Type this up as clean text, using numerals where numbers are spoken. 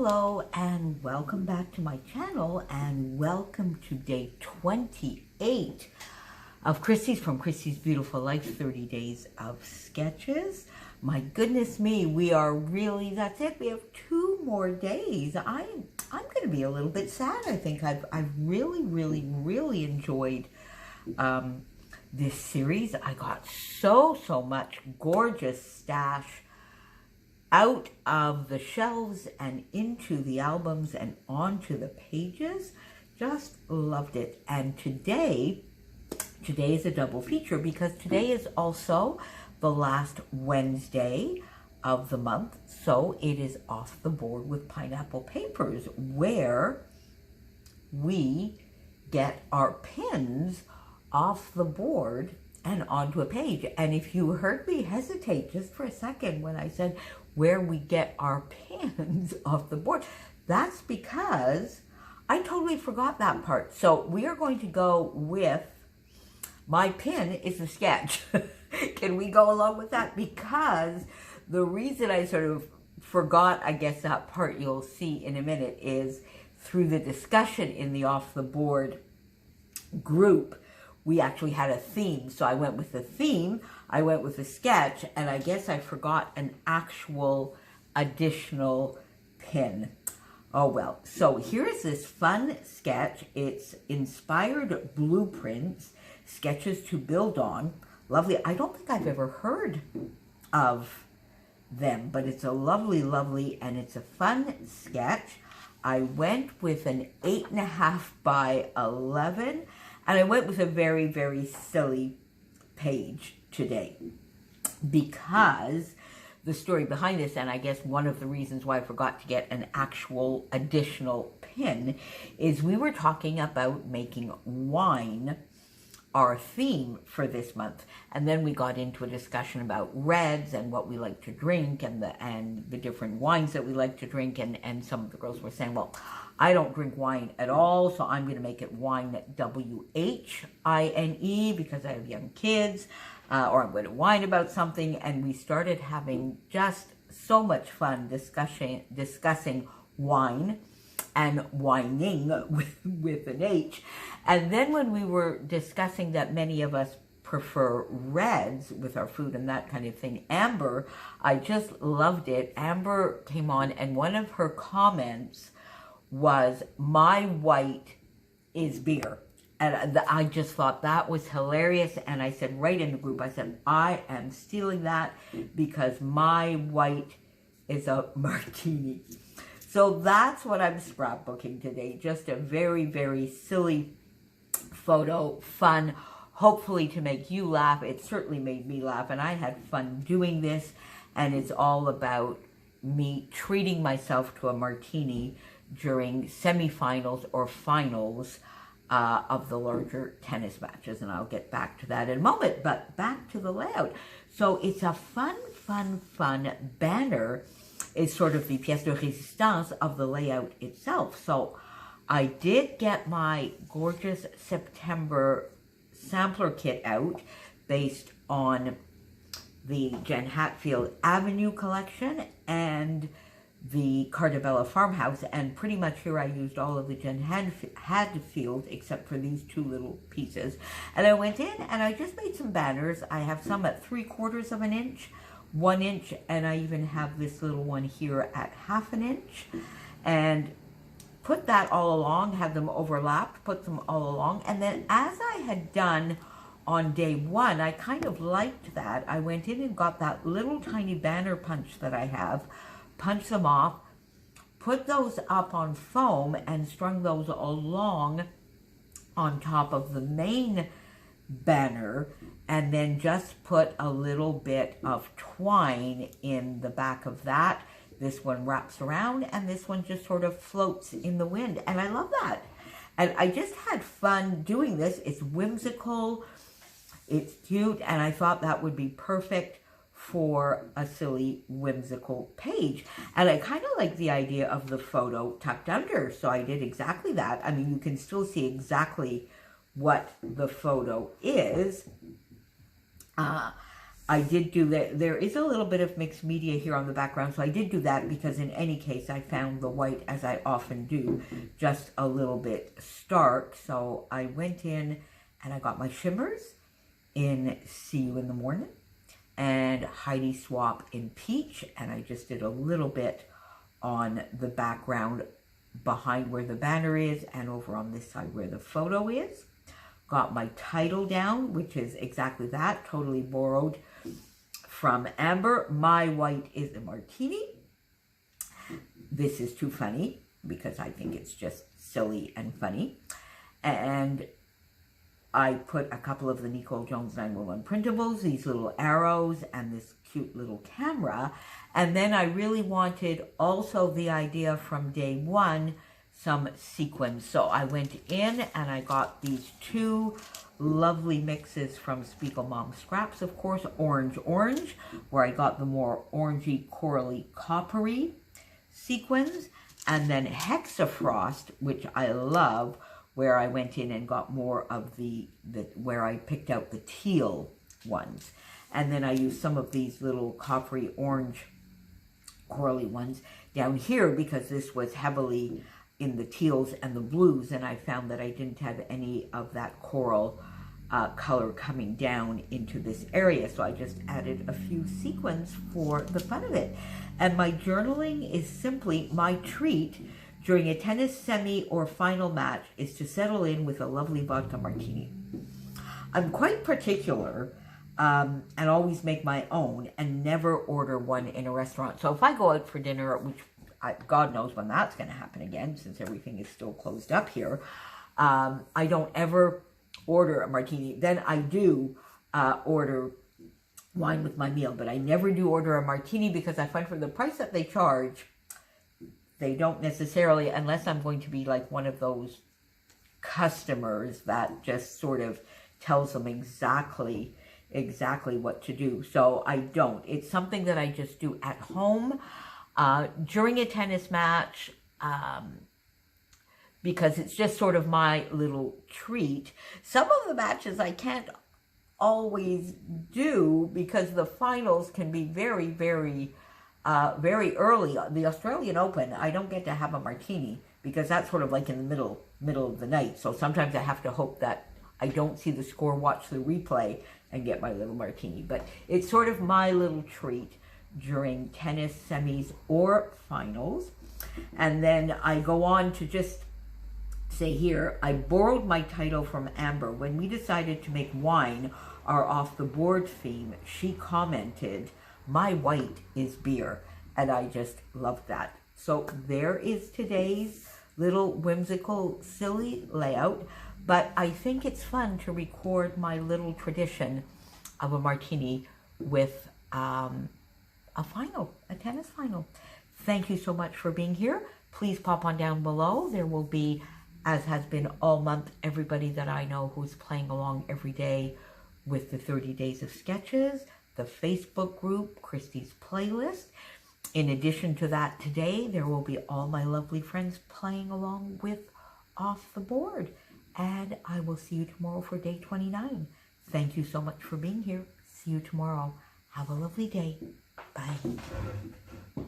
Hello and welcome back to my channel, and welcome to day 28 of Christy's Beautiful Life 30 Days of Sketches. My goodness me, we are really, that's it. We have 2 more days. I'm going to be a little bit sad. I think I've really enjoyed this series. I got so much gorgeous stash out of the shelves and into the albums and onto the pages. Just loved it. And today is a double feature because today is also the last Wednesday of the month. So it is Off the Board with Pineapple Papers, where we get our pins off the board and onto a page. And if you heard me hesitate just for a second when I said where we get our pins off the board, that's because I totally forgot that part. So we are going to go with my pin is a sketch. Can we go along with that? Because the reason I sort of forgot, I guess, that part you'll see in a minute is through the discussion in the Off the Board group, we actually had a theme. So I went with the theme, I went with the sketch, and I guess I forgot an actual additional pin. Oh well. So here's this fun sketch. It's inspired blueprints, sketches to build on. Lovely. I don't think I've ever heard of them, but it's a lovely, and it's a fun sketch. I went with an 8.5 by 11. And I went with a very silly page today because the story behind this, and I guess one of the reasons why I forgot to get an actual additional pin, is we were talking about making wine our theme for this month. And then we got into a discussion about reds and what we like to drink and the different wines that we like to drink. And some of the girls were saying, well, I don't drink wine at all, so I'm going to make it wine, W-H-I-N-E, because I have young kids, or I'm going to whine about something. And we started having just so much fun discussing wine and whining with an H. And then when we were discussing that many of us prefer reds with our food and that kind of thing, Amber, I just loved it. Amber came on, and one of her comments was, my white is beer. And I just thought that was hilarious. And I said right in the group, I said, I am stealing that because my white is a martini. So that's what I'm scrapbooking today. Just a very silly photo, fun, hopefully to make you laugh. It certainly made me laugh, and I had fun doing this. And it's all about me treating myself to a martini during semifinals or finals of the larger tennis matches. And I'll get back to that in a moment, but back to the layout. So it's a fun banner. Is sort of the pièce de résistance of the layout itself. So I did get my gorgeous September sampler kit out based on the Jen Hatfield Avenue collection and the Cardabella Farmhouse, and pretty much here I used all of the Jen Hatfield except for these 2 little pieces. And I went in and I just made some banners. I have some at 3/4 of an inch, 1 inch, and I even have this little one here at 1/2 inch, and put that all along, had them overlapped, put them all along. And then as I had done on day 1, I kind of liked that. I went in and got that little tiny banner punch that I have, punched them off, put those up on foam and strung those along on top of the main banner, and then just put a little bit of twine in the back of that. This one wraps around, and this one just sort of floats in the wind, and I love that. And I just had fun doing this. It's whimsical, it's cute, and I thought that would be perfect for a silly, whimsical page. And I kind of like the idea of the photo tucked under, so I did exactly that. I mean, you can still see exactly what the photo is. I did do that. There is a little bit of mixed media here on the background, so I did do that because in any case I found the white, as I often do, just a little bit stark. So I went in and I got my shimmers in See You in the Morning and Heidi Swap in Peach, and I just did a little bit on the background behind where the banner is and over on this side where the photo is. Got my title down, which is exactly that, totally borrowed from Amber. My white is a martini. This is too funny because I think it's just silly and funny. And I put a couple of the Nicole Jones 911 printables, these little arrows, and this cute little camera. And then I really wanted also the idea from day one, some sequins. So I went in and I got these two lovely mixes from Spiegel Mom Scraps, of course, Orange, where I got the more orangey, corally, coppery sequins, and then Hexafrost, which I love, where I went in and got more of the where I picked out the teal ones. And then I used some of these little coppery orange corally ones down here because this was heavily in the teals and the blues, and I found that I didn't have any of that coral color coming down into this area, so I just added a few sequins for the fun of it. And my journaling is simply my treat during a tennis semi or final match is to settle in with a lovely vodka martini. I'm quite particular and always make my own and never order one in a restaurant. So if I go out for dinner, which God knows when that's going to happen again, since everything is still closed up here, I don't ever order a martini. Then I do order wine with my meal, but I never do order a martini because I find for the price that they charge, they don't necessarily, unless I'm going to be like one of those customers that just sort of tells them exactly what to do. So I don't. It's something that I just do at home during a tennis match, because it's just sort of my little treat. Some of the matches I can't always do because the finals can be very, very early. The Australian Open, I don't get to have a martini because that's sort of like in the middle of the night. So sometimes I have to hope that I don't see the score, watch the replay, and get my little martini. But it's sort of my little treat during tennis semis or finals. And then I go on to just say here, I borrowed my title from Amber. When we decided to make wine our off the board theme, she commented, "My white is beer." And I just loved that. So there is today's little whimsical, silly layout. But I think it's fun to record my little tradition of a martini with a tennis final. Thank you so much for being here. Please pop on down below. There will be, as has been all month, everybody that I know who's playing along every day with the 30 Days of Sketches, the Facebook group, Christy's Playlist. In addition to that, today there will be all my lovely friends playing along with Off the Board. And I will see you tomorrow for day 29. Thank you so much for being here. See you tomorrow. Have a lovely day. Bye.